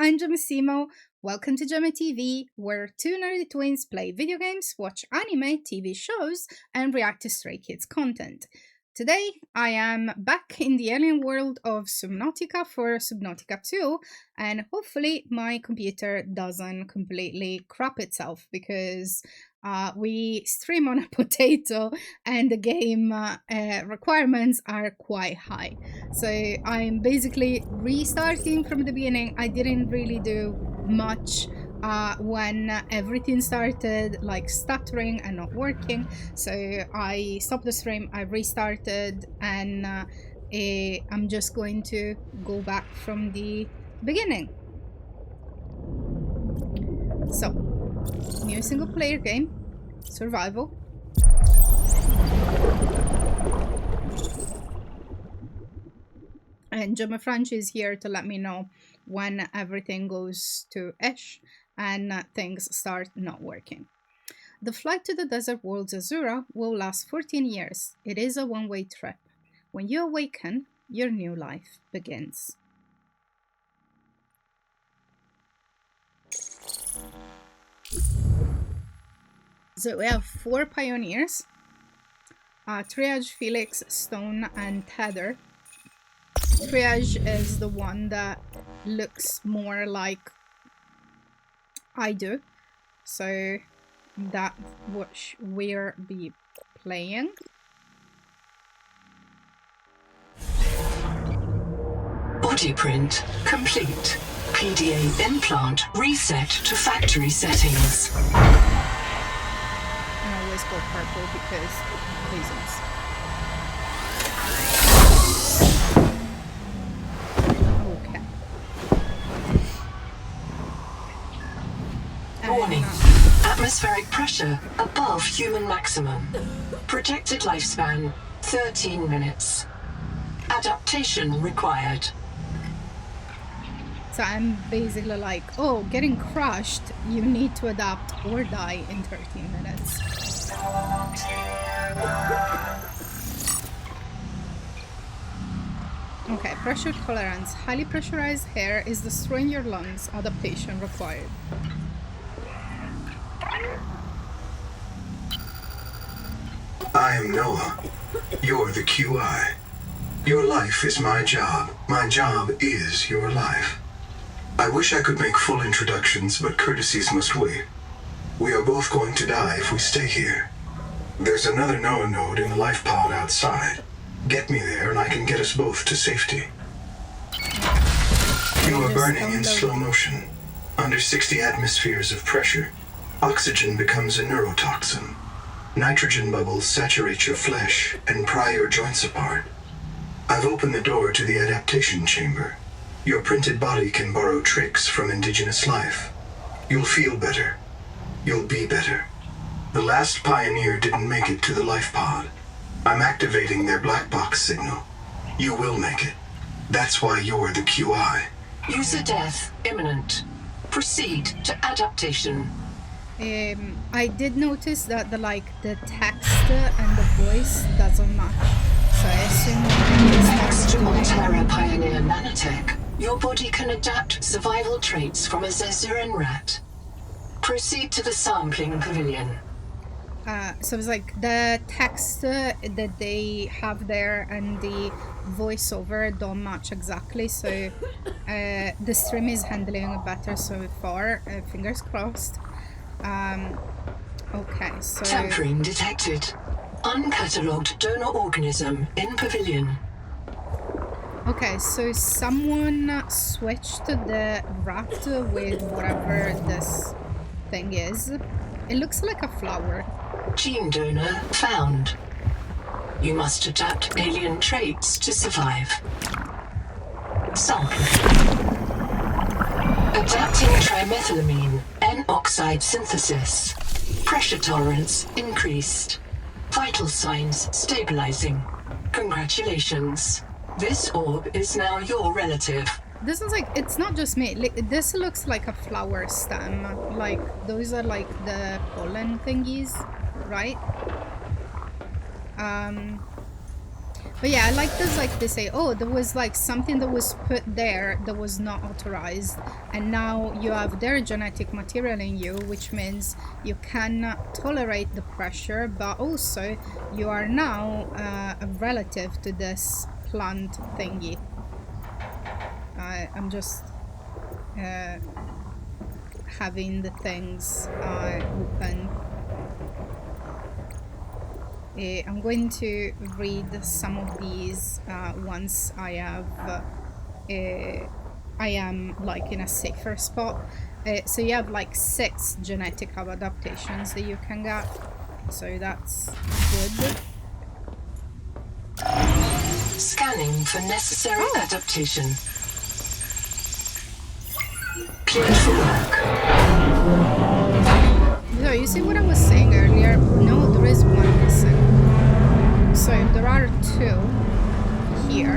I'm Gemissimo. Welcome to Gemma TV, where two nerdy twins play video games, watch anime, TV shows, and react to Stray Kids content. Today, I am back in the alien world of Subnautica for Subnautica 2, and hopefully my computer doesn't completely crap itself because we stream on a potato and the game requirements are quite high. So I'm basically restarting from the beginning. I didn't really do much when everything started like stuttering and not working, so I stopped the stream, I restarted, and I'm just going to go back from the beginning. So, new single player game, survival. And Gemma French is here to let me know when everything goes to ish and things start not working. The flight to the desert world Azura will last 14 years. It is a one-way trip. When you awaken, your new life begins. So we have 4 pioneers. Triage, Felix, Stone, and Tether. Triage is the one that looks more like I do, so that what we'll be playing. Body print complete. PDA implant reset to factory settings. I always go purple because reasons. Okay. Warning. Atmospheric pressure above human maximum. Projected lifespan 13 minutes. Adaptation required. So I'm basically like, oh, getting crushed, you need to adapt or die in 13 minutes. Okay, pressure tolerance. Highly pressurized air is destroying your lungs. Adaptation required. I am Noah. You're the QI. Your life is my job. My job is your life. I wish I could make full introductions, but courtesies must wait. We are both going to die if we stay here. There's another Noah node in the life pod outside. Get me there and I can get us both to safety. You are burning in slow motion. Under 60 atmospheres of pressure, oxygen becomes a neurotoxin. Nitrogen bubbles saturate your flesh and pry your joints apart. I've opened the door to the adaptation chamber. Your printed body can borrow tricks from indigenous life. You'll feel better. You'll be better. The last pioneer didn't make it to the life pod. I'm activating their black box signal. You will make it. That's why you're the QI. User death imminent. Proceed to adaptation. I did notice that the text and the voice doesn't match. So I assume Terra Pioneer Nanotech. Your body can adapt survival traits from a Zazuran rat. Proceed to the sampling pavilion. So it's like the text that they have there and the voiceover don't match exactly. So the stream is handling it better so far. Fingers crossed. Okay, so... Tampering detected. Uncatalogued donor organism in pavilion. Okay, so someone switched the rat with whatever this thing is. It looks like a flower. Gene donor found. You must adapt alien traits to survive. Sample. Adapting trimethylamine, N-oxide synthesis. Pressure tolerance increased. Vital signs stabilizing. Congratulations. This orb is now your relative. This is like, it's not just me. This looks like a flower stem. Like, those are like the pollen thingies, right? But yeah, I like this, like they say, oh, there was like something that was put there that was not authorized, and now you have their genetic material in you, which means you can tolerate the pressure, but also you are now a relative to this plant thingy. I'm just having the things open. I'm going to read some of these once I have I am like in a safer spot. So you have like 6 genetic adaptations that you can get, so that's good. Scanning for necessary adaptation. Cleared for work. So you see what I was saying earlier? No, there is one missing. So there are 2 here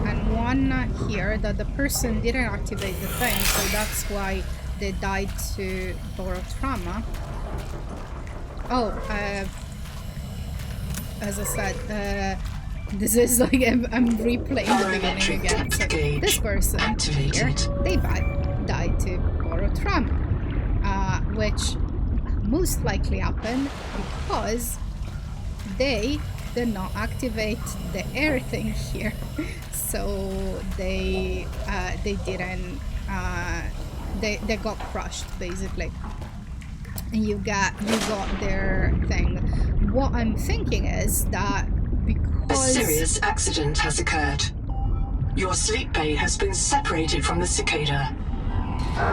and 1 here that the person didn't activate the thing, so that's why they died to barotrauma. Oh, as I said, this is like I'm replaying the beginning again. So this person here, they died to barotrauma, which most likely happened because they did not activate the air thing here, so they didn't. They got crushed basically, and you got their thing. What I'm thinking is that A serious accident has occurred. Your sleep bay has been separated from the cicada.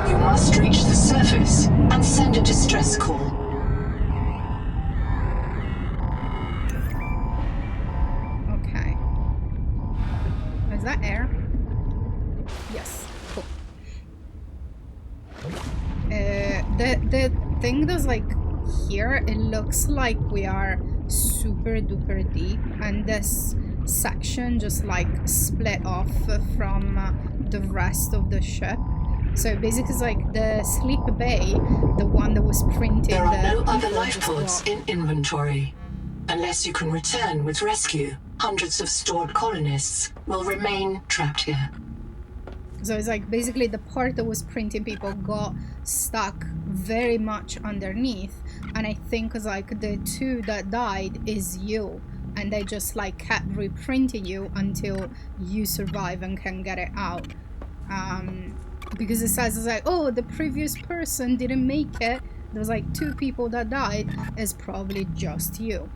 You must reach the surface and send a distress call. Okay. Is that air? Yes. Cool. The thing that's like here, it looks like we are super duper deep, and this section just like split off from the rest of the ship. So basically it's like the sleep bay, the one that was printed. There are no other life pods in inventory. Unless you can return with rescue, hundreds of stored colonists will remain trapped here. So it's like basically the part that was printing people got stuck very much underneath, and I think it's like the 2 that died is you, and they just like kept reprinting you until you survive and can get it out. Because it says it's like, oh, the previous person didn't make it. There was like 2 people that died. It's probably just you.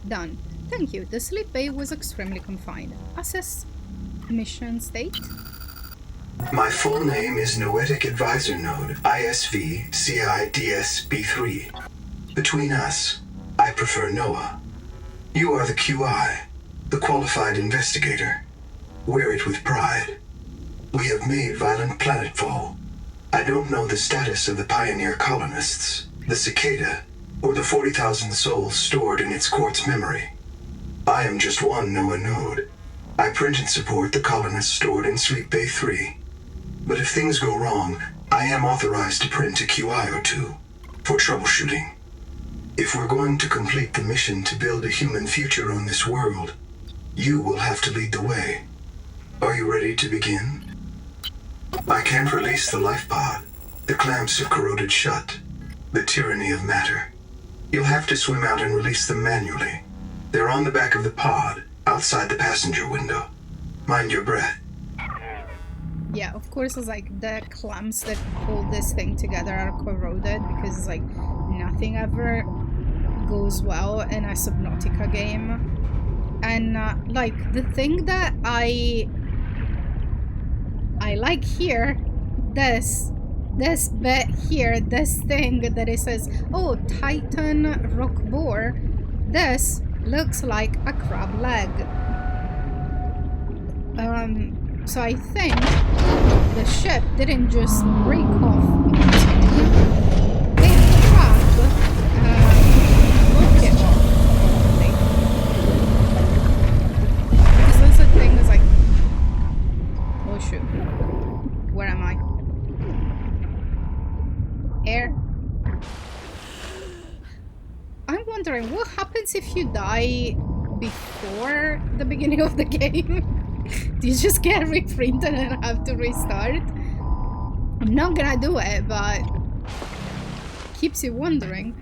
Done. Thank you. The sleep bay was extremely confined. Assess mission state. My full name is Noetic Advisor Node, ISV CIDSB3. Between us, I prefer Noah. You are the QI, the qualified investigator. Wear it with pride. We have made violent planetfall. I don't know the status of the pioneer colonists, the cicada, or the 40,000 souls stored in its quartz memory. I am just one Noah node. I print and support the colonists stored in Sleep Bay 3. But if things go wrong, I am authorized to print a QI or 2 for troubleshooting. If we're going to complete the mission to build a human future on this world, you will have to lead the way. Are you ready to begin? I can't release the life pod. The clamps have corroded shut. The tyranny of matter. You'll have to swim out and release them manually. They're on the back of the pod, outside the passenger window. Mind your breath. Yeah, of course, it's like the clamps that hold this thing together are corroded because it's like nothing ever goes well in a Subnautica game. And like the thing that I like here, this bit here, this thing that it says, oh, Titan rock boar, this looks like a crab leg. So I think the ship didn't just break off. They broke it off. Because that's the thing is like, oh shoot, where am I? Air. if you die before the beginning of the game, do you just get reprinted and have to restart? I'm not gonna do it, but keeps you wondering.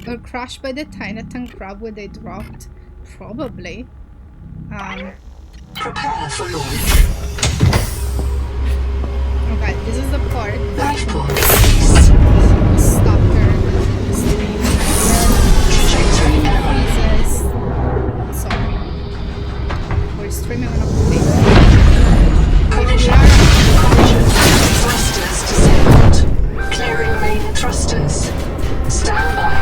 Or crushed by the Titan crab when they dropped? Probably. Prepare for launch. Okay, this is the part that Lifeboat. stuck the stream. Trajectory error. Sorry. We're streaming on a computer. Collision. Collision. Thrusters disabled. Clearing main thrusters. Stand by.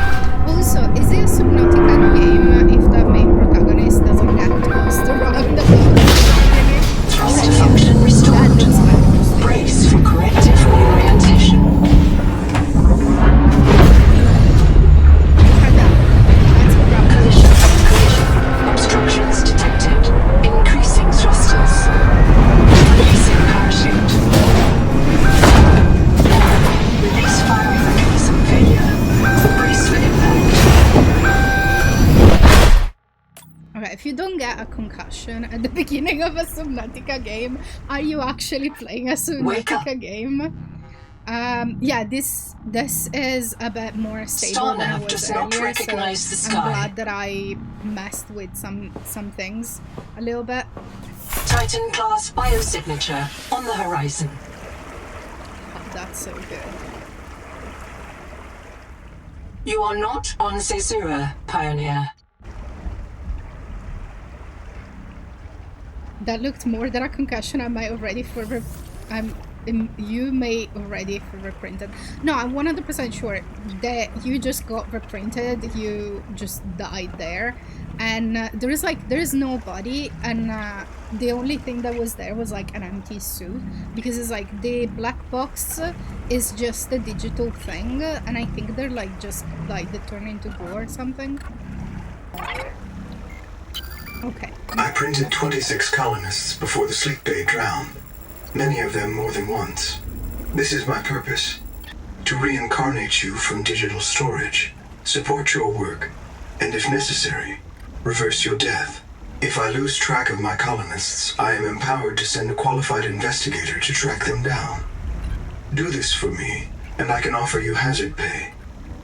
Also, is it a Subnautica game if the main protagonist doesn't get tossed around the boat? Thruster function restored. Brace for corrective reorientation. Collision. Collision. Obstructions detected. Increasing thrusters. Releasing parachute. Release firing mechanism failure. Brace for impact. Okay, if you don't get a concussion at the beginning of a Subnautica game, are you actually playing a Subnautica game? Yeah, this is a bit more stable than it was earlier, so I'm glad that I messed with some things a little bit. Titan class biosignature on the horizon. Oh, that's so good. You are not on Caesura, Pioneer. That looked more than a concussion. I might already for you may already for reprinted. No, I'm 100% sure that you just got reprinted. You just died there, and there is nobody, and the only thing that was there was like an empty suit, because it's like the black box is just a digital thing, and I think they're like just like they turn into goo or something. Okay. I printed 26 colonists before the sleep bay drowned, many of them more than once. This is my purpose: to reincarnate you from digital storage, support your work, and if necessary, reverse your death. If I lose track of my colonists, I am empowered to send a qualified investigator to track them down. Do this for me, and I can offer you hazard pay,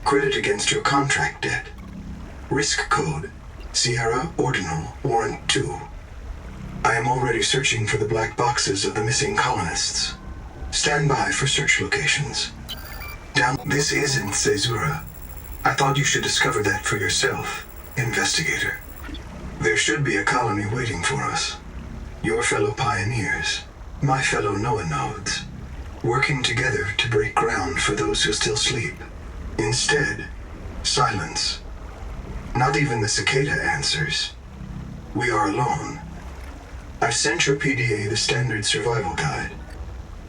credit against your contract debt. Risk code: Sierra Ordinal Warrant 2. I am already searching for the black boxes of the missing colonists. Stand by for search locations. This isn't Caesura. I thought you should discover that for yourself, investigator. There should be a colony waiting for us. Your fellow pioneers, my fellow Noah nodes, working together to break ground for those who still sleep. Instead, silence. Not even the cicada answers. We are alone. I've sent your PDA the standard survival guide.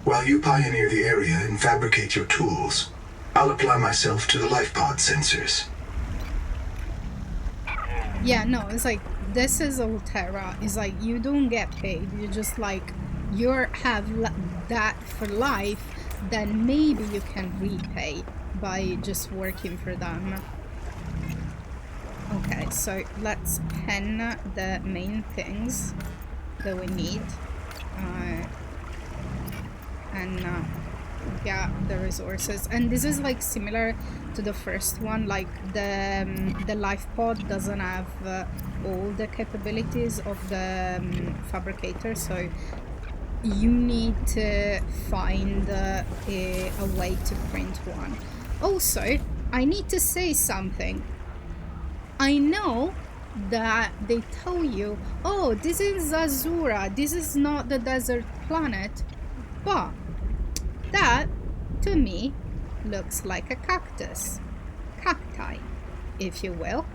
While you pioneer the area and fabricate your tools, I'll apply myself to the life pod sensors. Yeah, no, it's like, this is Alterra. It's like, you don't get paid. You just like, you have that for life, then maybe you can repay by just working for them. Okay, so let's pen the main things that we need, and get the resources. And this is like similar to the first one, like the life pod doesn't have all the capabilities of the fabricator, so you need to find a way to print one. Also, I need to say something. I know that they tell you, oh, this is Azura, this is not the desert planet, but that, to me, looks like a cactus. Cacti, if you will.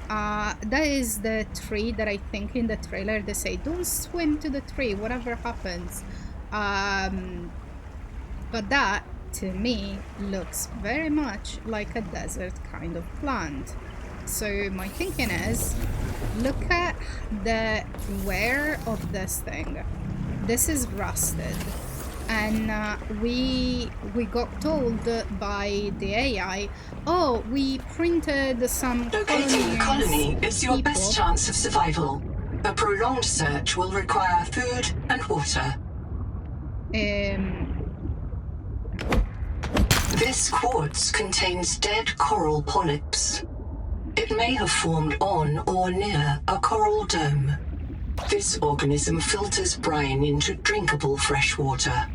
That is the tree that I think in the trailer they say, don't swim to the tree, whatever happens. But that, to me, looks very much like a desert kind of plant. So my thinking is, look at the wear of this thing. This is rusted. and we got told by the AI, oh, we printed some Locating the colony is your people. best chance of survival. A prolonged search will require food and water. This quartz contains dead coral polyps. It may have formed on or near a coral dome. This organism filters brine into drinkable fresh water.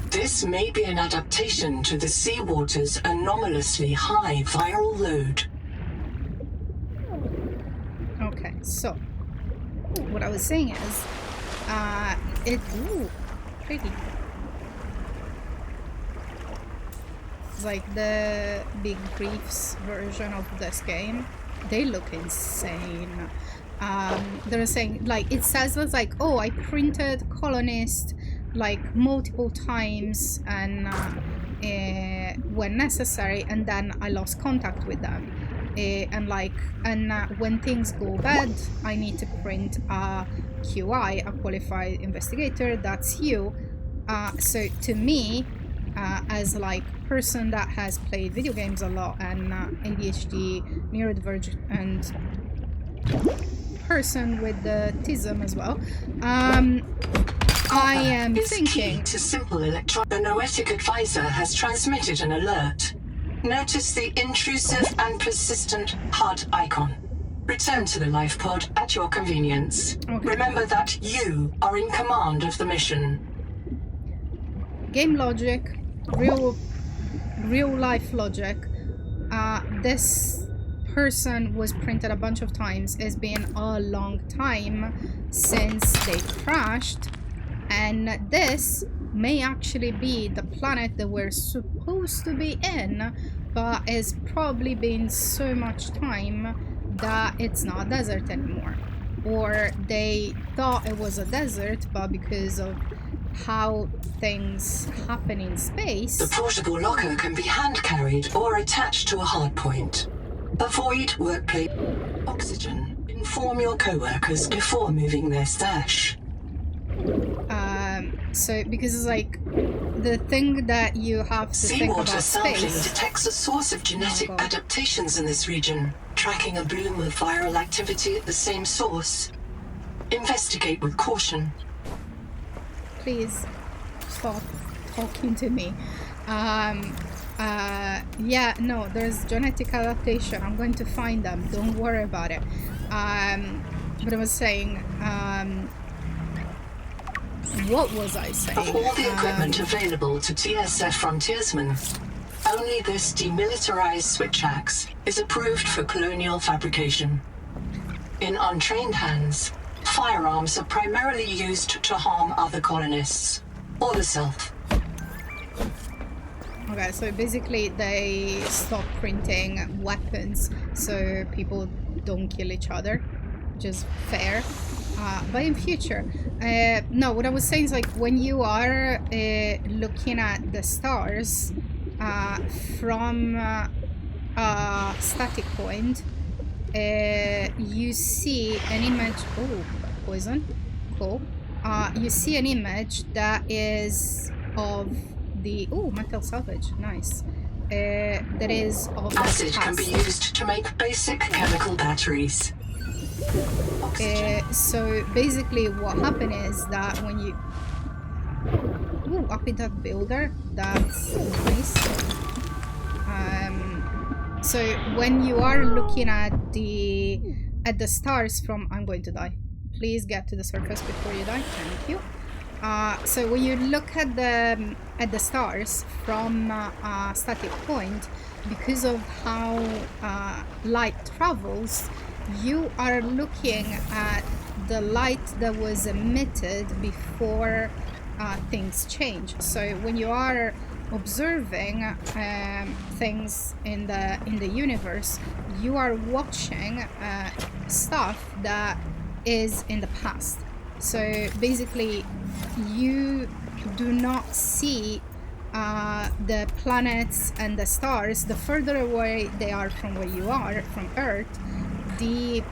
This may be an adaptation to the seawater's anomalously high viral load. Okay, so what I was saying is, ooh, pretty. It's like the Big Reefs version of this game. They look insane. They're saying, like, it says it's like, oh, I printed colonists like multiple times and when necessary, and then I lost contact with them. And when things go bad, I need to print a QI, a qualified investigator. That's you. So to me, as like person that has played video games a lot and ADHD, neurodivergent, and person with the autism as well, I am thinking. To simple the Noetic advisor has transmitted an alert. Notice the intrusive and persistent HUD icon. Return to the life pod at your convenience. Okay. Remember that you are in command of the mission. Game logic, real life logic. This person was printed a bunch of times. It's been a long time since they crashed, and this may actually be the planet that we're supposed to be in, but it's probably been so much time that it's not a desert anymore. Or they thought it was a desert, but because of how things happen in space... The portable locker can be hand-carried or attached to a hardpoint. Avoid workplace oxygen. Inform your co-workers before moving their stash. So, because it's like the thing that you have to think about space... Seawater sampling detects a source of genetic adaptations in this region, tracking a bloom of viral activity at the same source. Investigate with caution. Please stop talking to me. Yeah, no, there's genetic adaptation. I'm going to find them. Don't worry about it. But I was saying, what was I saying? Of all the equipment available to TSF frontiersmen, only this demilitarized switch axe is approved for colonial fabrication. In untrained hands, firearms are primarily used to harm other colonists, or the self. Okay, so basically they stop printing weapons so people don't kill each other, which is fair. But in future, no, what I was saying is like when you are looking at the stars from a static point, you see an image. Oh, poison, cool. You see an image that is of the metal salvage, nice. That is of acid can be used to make basic chemical batteries. So basically what happened is that when you up in that builder, that's nice. So when you are looking at the stars from... I'm going to die. Please get to the surface before you die. Thank you. So when you look at the stars from a static point, because of how light travels, you are looking at the light that was emitted before things change. So when you are observing things in the universe, you are watching stuff that is in the past. So basically, you do not see the planets and the stars. The further away they are from where you are, from Earth, the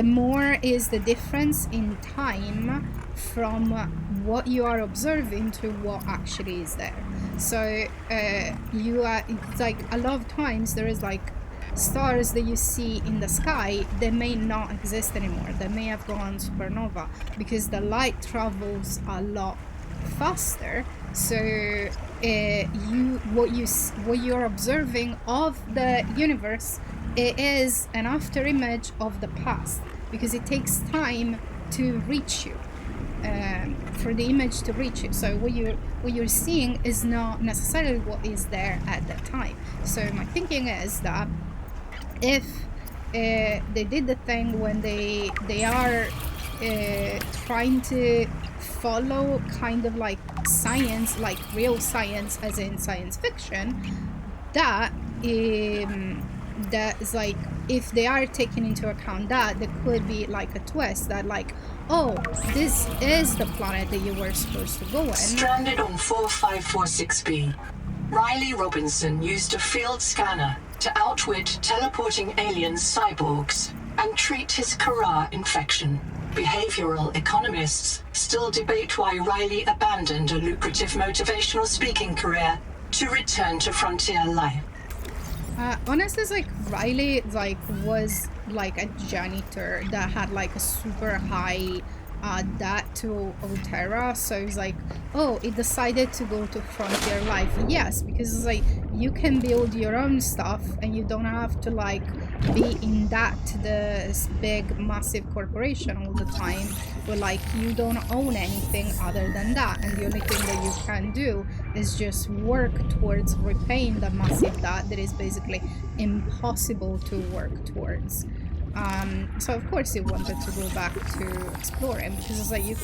more is the difference in time from what you are observing to what actually is there. So it's like a lot of times there is like stars that you see in the sky that may not exist anymore. They may have gone supernova because the light travels a lot faster. So what you're observing of the universe, it is an after image of the past, because it takes time to reach you, for the image to reach you. So what you're seeing is not necessarily what is there at that time. So my thinking is that if they did the thing when they are trying to follow kind of like science, like real science as in science fiction, that is like, if they are taking into account that, there could be like a twist that like, oh, this is the planet that you were supposed to go in. Stranded on 4546B, Riley Robinson used a field scanner to outwit teleporting alien cyborgs and treat his Kara infection. Behavioral economists still debate why Riley abandoned a lucrative motivational speaking career to return to frontier life. Honestly, it's like Riley was like a janitor that had like a super high debt to Altera, so it's like, oh, it decided to go to frontier life. Yes, because it's like you can build your own stuff and you don't have to like be in debt to this big massive corporation all the time, but like you don't own anything other than that, and the only thing that you can do is just work towards repaying the massive debt that is basically impossible to work towards. So of course he wanted to go back to exploring, because it's like you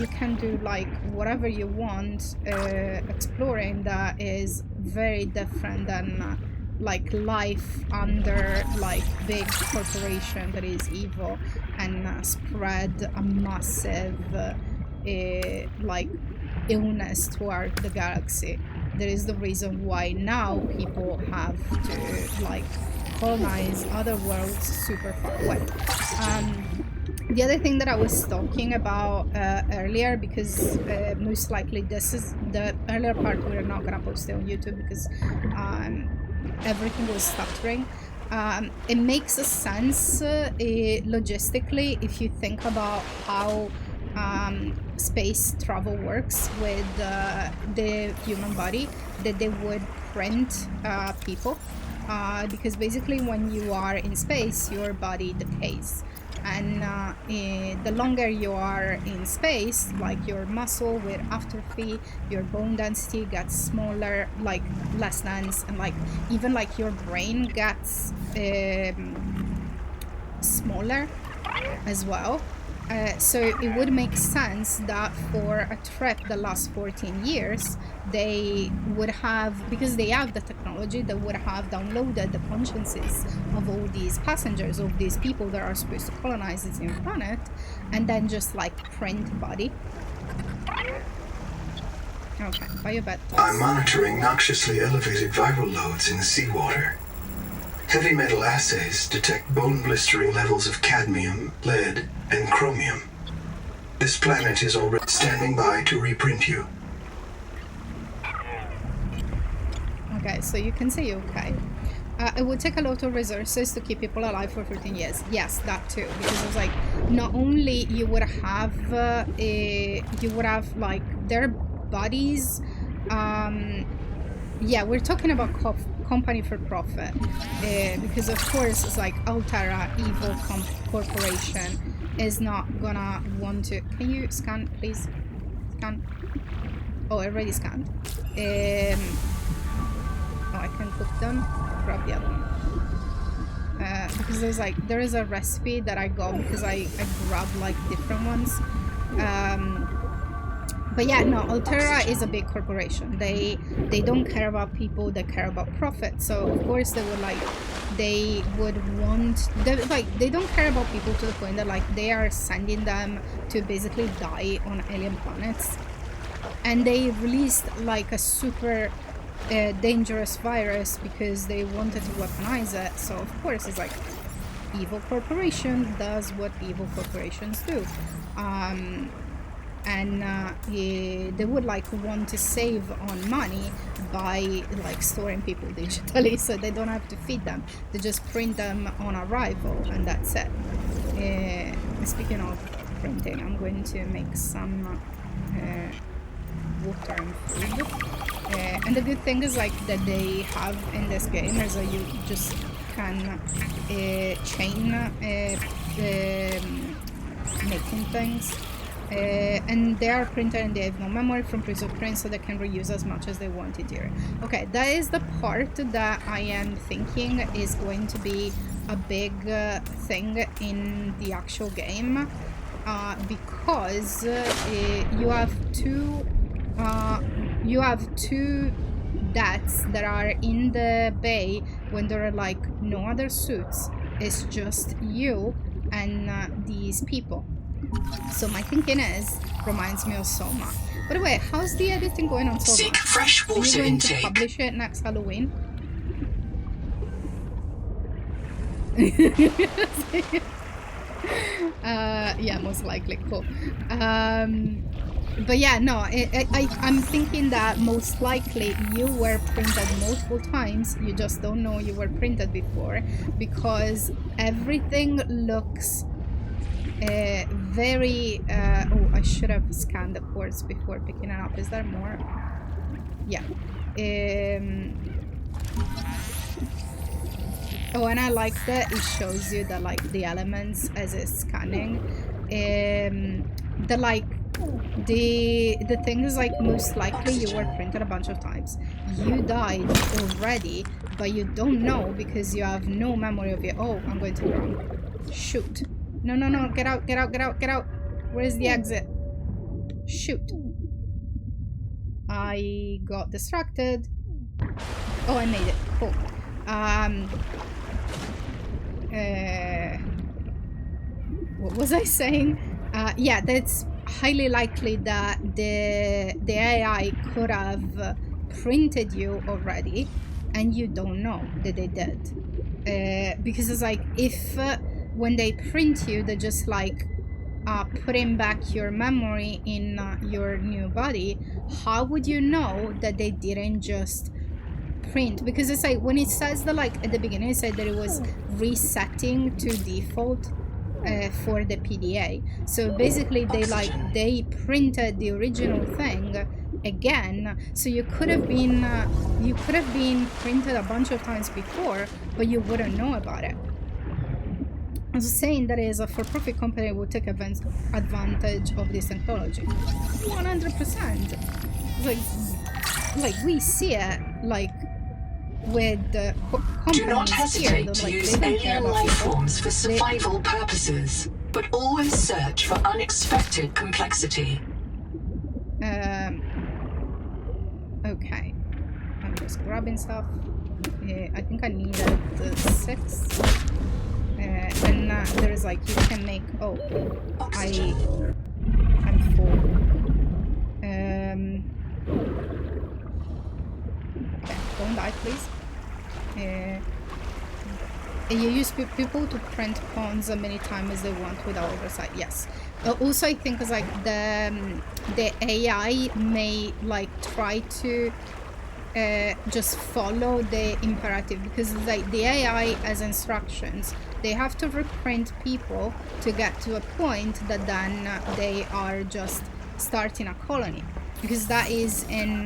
can do like whatever you want exploring that is very different than like life under like big corporation that is evil and spread a massive like illness toward the galaxy. That is the reason why now people have to like colonize other worlds super far away. The other thing that I was talking about earlier, because most likely this is the earlier part, we're not gonna post it on YouTube because everything was stuttering. It makes a sense logistically if you think about how space travel works with the human body, that they would print people. Because basically when you are in space, your body decays, and the longer you are in space, like your muscle will atrophy, your bone density gets smaller, like less dense, and like even like your brain gets smaller as well. So it would make sense that for a trip that lasts 14 years, they would have, because they have the technology, they would have downloaded the consciences of all these passengers, of these people that are supposed to colonize this new planet, and then just like print body. Okay, biobet. I'm monitoring noxiously elevated viral loads in seawater. Heavy metal assays detect bone-blistering levels of cadmium, lead, and chromium. This planet is already standing by to reprint you. Okay, so you can say okay. It would take a lot of resources to keep people alive for 14 years. Yes, that too, because it's like not only you would have like their bodies. Yeah, we're talking about company for profit, because of course it's like Altera, evil corporation, is not gonna want to. Can you scan, please? Scan. Oh, I already scanned. Oh, I can cook them. Grab the other one. Because there is a recipe that I got because I grabbed like different ones. But yeah, no, Altera is a big corporation. They don't care about people, they care about profit. So of course they don't care about people to the point that like they are sending them to basically die on alien planets. And they released like a super dangerous virus because they wanted to weaponize it. So of course it's like evil corporation does what evil corporations do. and they would like want to save on money by like storing people digitally, so they don't have to feed them. They just print them on arrival, and that's it. Speaking of printing, I'm going to make some water and food. And the good thing is like that they have in this game is that you just can chain making things. And they are printed and they have no memory from previous print, so they can reuse as much as they wanted here. Okay, that is the part that I am thinking is going to be a big thing in the actual game, because you have two deaths that are in the bay when there are like no other suits. It's just you and these people. So my thinking is, reminds me of Soma. By the way, how's the editing going on Soma? Seek fresh Are you water going intake. to publish it next Halloween? Yeah, most likely. Cool. But yeah, no, I'm thinking that most likely you were printed multiple times. You just don't know you were printed before, because everything looks very oh, I should have scanned the ports before picking it up. Is there more? Yeah. Oh, and I like that it shows you the like the elements as it's scanning. The like the thing is like most likely you were printed a bunch of times. You died already, but you don't know because you have no memory of it. Oh, I'm going to drown. Shoot. No, no, no, get out, get out, get out, get out. Where's the exit? Shoot. I got distracted. Oh, I made it. Cool. What was I saying? Yeah, that's highly likely that the AI could have printed you already, and you don't know that they did. Because it's like if when they print you, they just like putting back your memory in your new body. How would you know that they didn't just print? Because it's like when it says that like at the beginning it said that it was resetting to default for the PDA. So basically they printed the original thing again, so you could have been printed a bunch of times before, but you wouldn't know about it. I was saying that is a for-profit company would take advantage of this technology. 100%. Like we see it like with the companies. Do not hesitate here, to like, use alien life forms for survival purposes, but always search for unexpected complexity. Okay. I'm just grabbing stuff. I think I needed 6. And there is like you can make. Oh, I'm full. Okay, don't die, please. You use people to print pawns as many times as they want without oversight. Yes. Also, I think it's like the AI may like try to just follow the imperative, because like the AI has instructions. They have to reprint people to get to a point that then they are just starting a colony, because that is in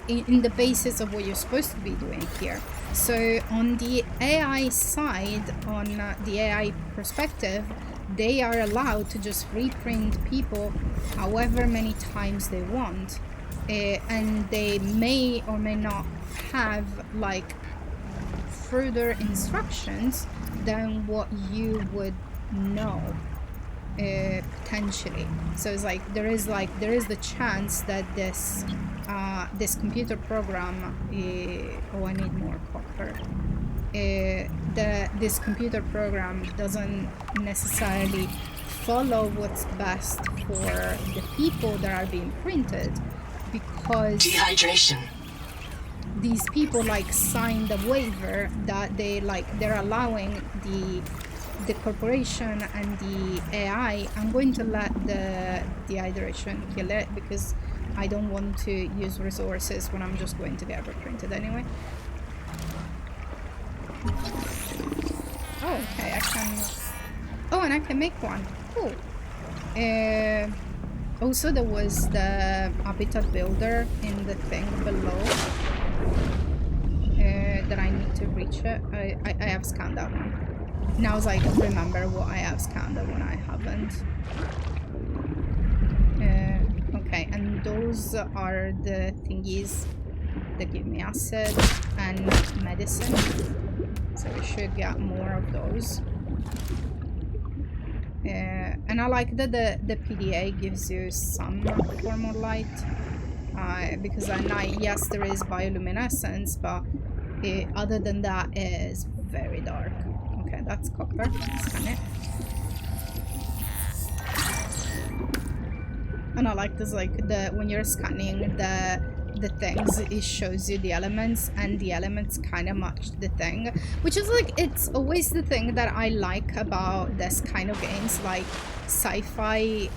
the basis of what you're supposed to be doing here. So on the AI side, on the AI perspective, they are allowed to just reprint people however many times they want, and they may or may not have like further instructions than what you would know potentially. So it's like there is the chance that this computer program oh, I need more copper. This computer program doesn't necessarily follow what's best for the people that are being printed, because Dehydration. these people like signed a waiver that they're allowing the the corporation and the AI, I'm going to let the dehydration kill it because I don't want to use resources when I'm just going to get reprinted anyway. Oh, okay, I can... Oh, and I can make one. Cool. Also, there was the habitat builder in the thing below. That I need to reach it. I have scanned that one. Now I can remember what I have scanned and what I haven't. Okay, and those are the thingies that give me acid and medicine. So we should get more of those. And I like that the PDA gives you some form of light. Because at night, yes, there is bioluminescence, but other than that, it is very dark. Okay, that's copper. Scan it. And I like this, like when you're scanning the things, it shows you the elements, and the elements kind of match the thing, which is like, it's always the thing that I like about this kind of games, like sci-fi,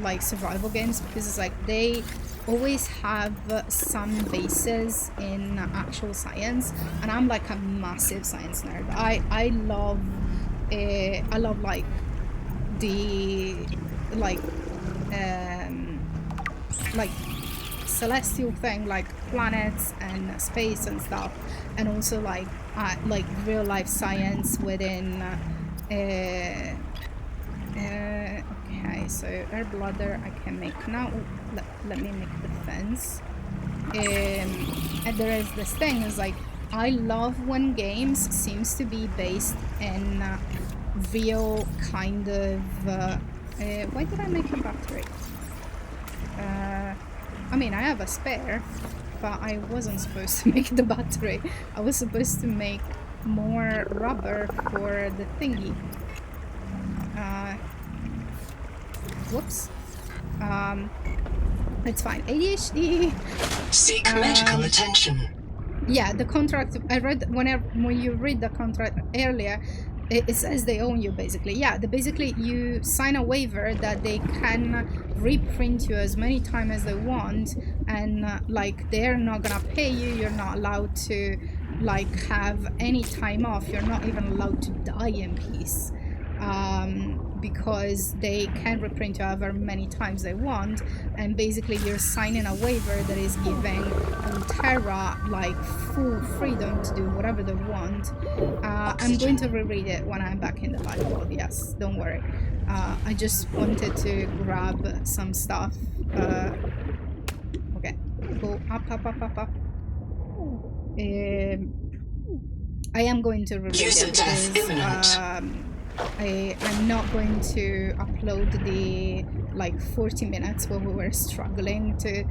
like survival games, because it's like they always have some basis in actual science, and I'm like a massive science nerd. I love like the like celestial thing, like planets and space and stuff, and also like real life science within okay, so herb ladder I can make now. Let me make the fence. And there is this thing, is like, I love when games seems to be based in real kind of why did I make a battery? I mean, I have a spare, but I wasn't supposed to make the battery. I was supposed to make more rubber for the thingy. Whoops. It's fine. ADHD. Seek medical attention. Yeah, the contract I read, when you read the contract earlier, it says they own you, basically. Yeah, basically you sign a waiver that they can reprint you as many times as they want, and like they're not gonna pay you. You're not allowed to like have any time off. You're not even allowed to die in peace, because they can reprint you however many times they want. And basically you're signing a waiver that is giving Terra like full freedom to do whatever they want. I'm going to reread it when I'm back in the live world. Yes, don't worry. I just wanted to grab some stuff. Okay, go up. I am going to reread it because I'm not going to upload the like 40 minutes where we were struggling to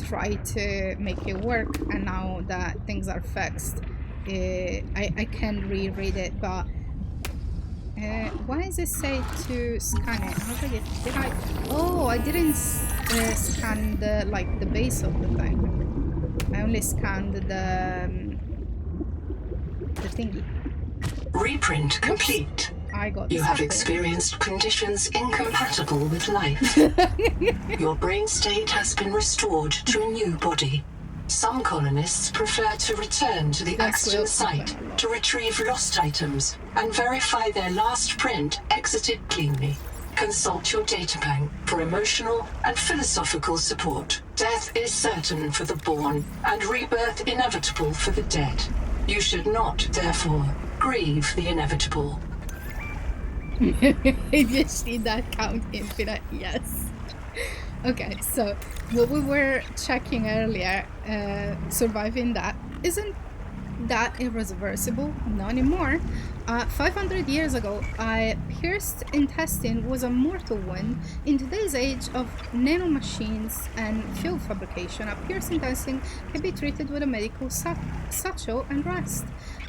try to make it work, and now that things are fixed, I can reread it. But why does it say to scan it? How did I? Oh, I didn't scan the base of the thing. I only scanned the thingy. Reprint complete. I got you have experienced conditions incompatible with life. Your brain state has been restored to a new body. Some colonists prefer to return to the accident site to retrieve lost items and verify their last print exited cleanly. Consult your databank for emotional and philosophical support. Death is certain for the born and rebirth inevitable for the dead. You should not, therefore, grieve the inevitable. If you see that count infinite, yes. Okay, so what we were checking earlier, surviving that, isn't that irreversible? Not anymore. 500 years ago, a pierced intestine was a mortal wound. In today's age of nanomachines and fuel fabrication, a pierced intestine can be treated with a medical satchel and rest.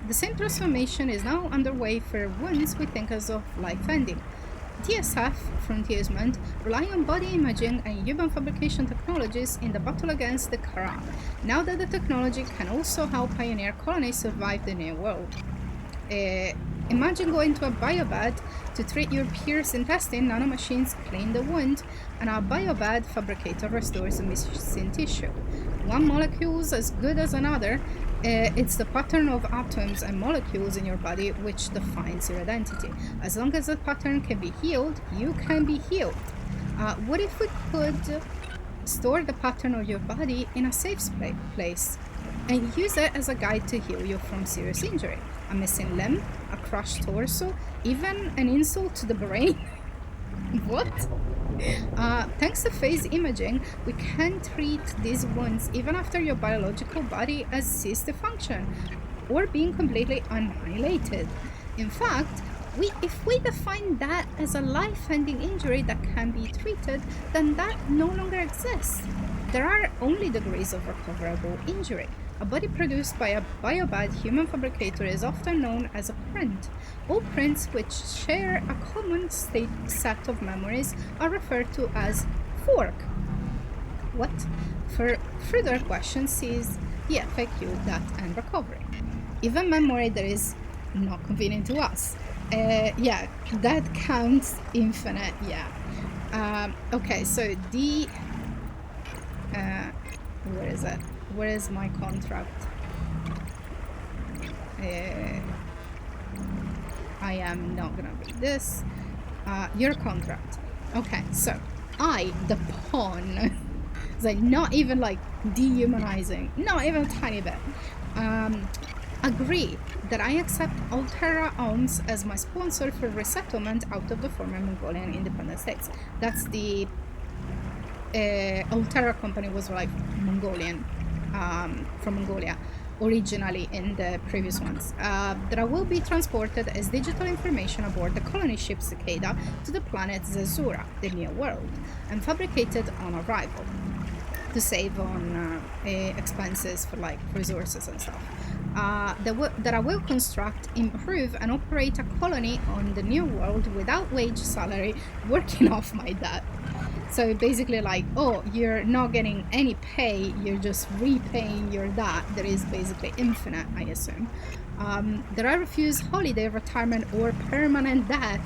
The same transformation is now underway for wounds we think as of life-ending. DSF, Frontiers meant, relying on body imaging and human fabrication technologies in the battle against the Kara, now that the technology can also help pioneer colonies survive the New World. Imagine going to a biobed to treat your pierced intestine, nanomachines clean the wound, and a biobed fabricator restores the missing tissue. One molecule is as good as another. It's the pattern of atoms and molecules in your body which defines your identity. As long as that pattern can be healed, you can be healed. What if we could store the pattern of your body in a safe place and use it as a guide to heal you from serious injury? A missing limb, a crushed torso, even an insult to the brain? What? Thanks to phase imaging, we can treat these wounds even after your biological body has ceased to function or being completely annihilated. In fact, if we define that as a life-ending injury that can be treated, then that no longer exists. There are only degrees of recoverable injury. A body produced by a biobed human fabricator is often known as a print. All prints which share a common set of memories are referred to as fork. What? For further questions, see the FAQ, that, and recovery. Even memory that is not convenient to us. Yeah, that counts infinite, yeah. Okay, so the... where is it? Where is my contract? I am not gonna read this. Your contract. Okay, so I, the pawn, it's like not even like dehumanizing, not even a tiny bit. Agree that I accept Altera Alms as my sponsor for resettlement out of the former Mongolian independent states. That's the Altera company was like Mongolian, from Mongolia originally in the previous ones. That I will be transported as digital information aboard the colony ship Cicada to the planet Zazura, the New World, and fabricated on arrival to save on expenses for like resources and stuff. That I will construct, improve, and operate a colony on the New World without wage salary, working off my debt. So basically like, oh, you're not getting any pay, you're just repaying your debt that is basically infinite, I assume. That I refuse holiday, retirement, or permanent death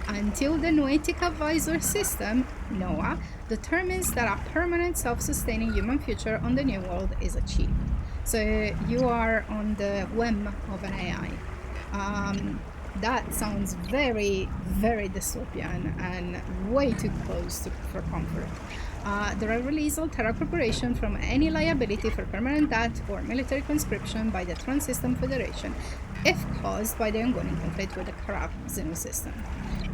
until the Noetic Advisor System, NOAA, determines that a permanent self-sustaining human future on the New World is achieved. So you are on the whim of an AI. That sounds very, very dystopian and way too close for comfort. That I release Altera Corporation from any liability for permanent debt or military conscription by the Trans-System Federation if caused by the ongoing conflict with the corrupt Xeno system.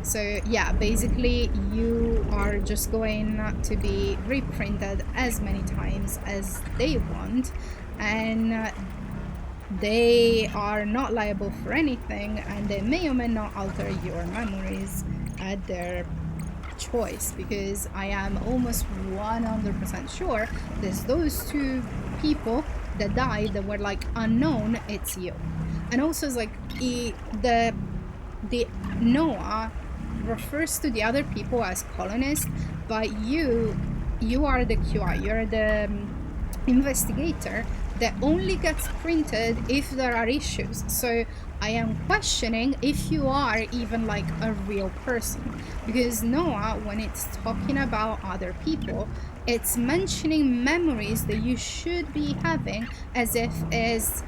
So yeah, basically you are just going to be reprinted as many times as they want, and they are not liable for anything, and they may or may not alter your memories at their choice, because I am almost 100% sure there's those two people that died that were like unknown, it's you. And also it's like the Noah refers to the other people as colonists, but you are the QI, you're the investigator that only gets printed if there are issues. So I am questioning if you are even like a real person, because Noah, when it's talking about other people, it's mentioning memories that you should be having as if is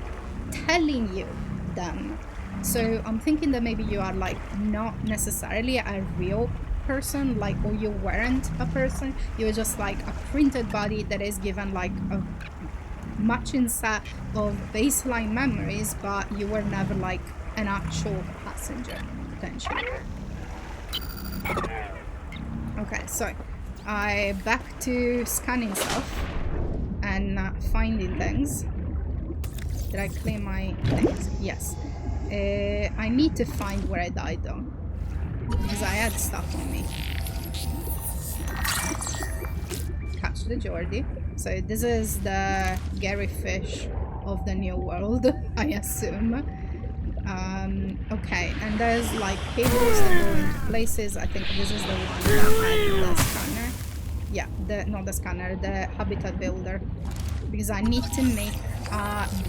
telling you them. So I'm thinking that maybe you are like not necessarily a real person, like, or you weren't a person, you're just like a printed body that is given like a matching set of baseline memories, but you were never like an actual passenger, potentially. Okay, so I back to scanning stuff and finding things. Did I claim my things? Yes. I need to find where I died though, because I had stuff on me. Catch the Geordie. So this is the Gary fish of the New World, I assume. Okay, and there's like cables that go into places. I think this is the one that had the scanner. Yeah, not the scanner, the habitat builder. Because I need to make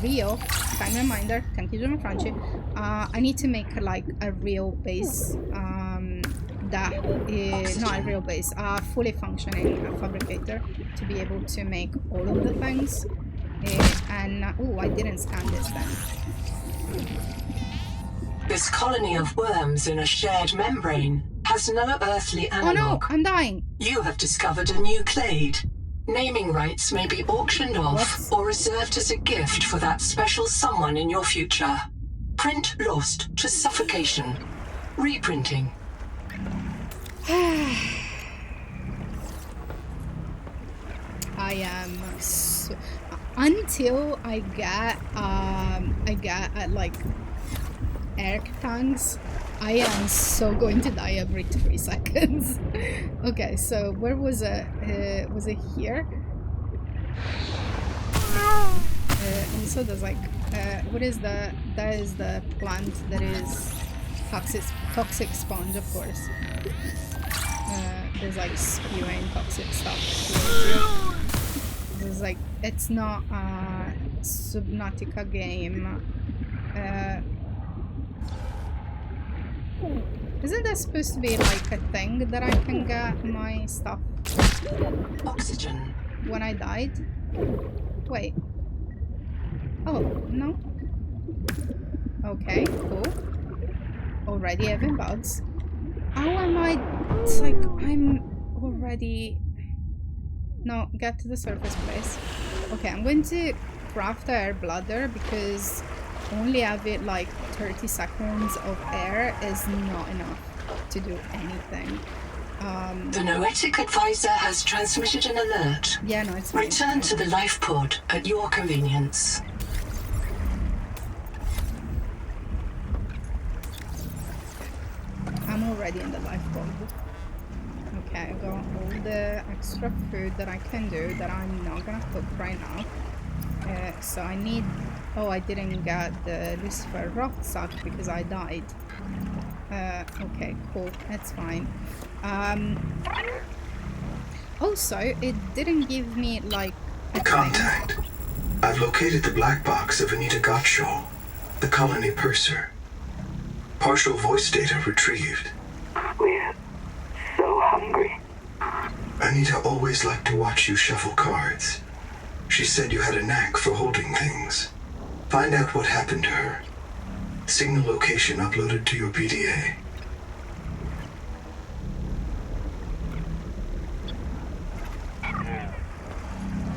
real, time reminder, thank you Gemma Franchi, I need to make like a real base, that is not a real base, a fully functioning fabricator to be able to make all of the things. And oh, I didn't scan this then. This colony of worms in a shared membrane has no earthly analog. Oh no, I'm dying. You have discovered a new clade. Naming rights may be auctioned off or reserved as a gift for that special someone in your future. Print lost to suffocation. Reprinting. I am so, until I get like air tanks, I am so going to die every 3 seconds. Okay, so where was it? Was it here? Also there's like what is the, that is the plant that is toxic sponge, of course. There's like spewing toxic stuff. There's like, it's not a Subnautica game. Isn't there supposed to be like a thing that I can get my stuff? Oxygen. When I died? Wait. Oh, no. Okay, cool. Already having bugs. How am I? It's like I'm already. No, get to the surface, please. Okay, I'm going to craft air bladder because only having like 30 seconds of air is not enough to do anything. The Noetic advisor has transmitted an alert. Yeah, no, it's fine. Return to the life pod at your convenience. I'm already in the life pod. Okay, I got all the extra food that I can do that I'm not gonna cook right now. So I need... Oh, I didn't get the Lucifer rucksack because I died. Okay, cool. That's fine. Also, it didn't give me, like... Contact. I've located the black box of Anita Gottschall, the colony purser. Partial voice data retrieved. We're so hungry. Anita always liked to watch you shuffle cards. She said you had a knack for holding things. Find out what happened to her. Signal location uploaded to your PDA.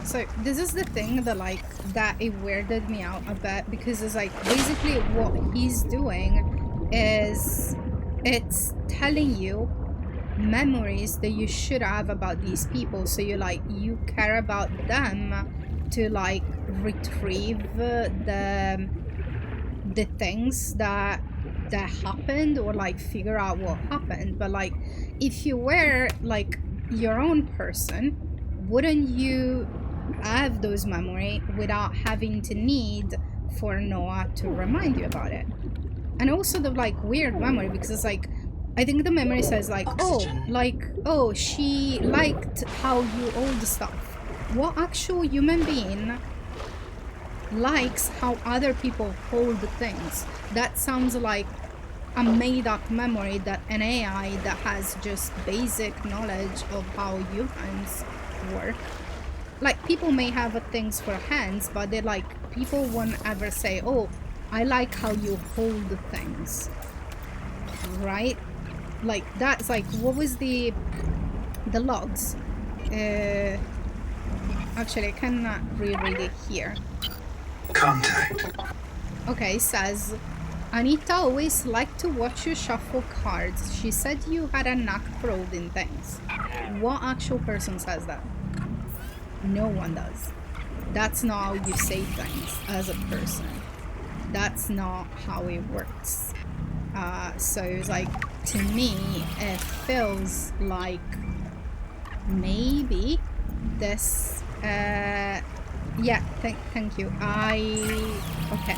So this is the thing that like that it weirded me out a bit because it's like basically what he's doing is it's telling you memories that you should have about these people, so you care about them to like retrieve the things that happened or like figure out what happened. But like if you were like your own person, wouldn't you have those memory without having to need for Noah to remind you about it? And also the like weird memory because it's like I think the memory says like oh she liked how you hold stuff. What actual human being likes how other people hold things? That sounds like a made-up memory that an AI that has just basic knowledge of how humans work. Like people may have things for hands, but they're like people won't ever say, oh, I like how you hold things, right? Like that's like, what was the logs? Actually I cannot reread it here. Contact. Okay, it says Anita always liked to watch you shuffle cards. She said you had a knack for holding things. What actual person says that? No one does. That's not how you say things as a person. That's not how it works. So it's like, to me, it feels like maybe this, yeah, thank you. Okay.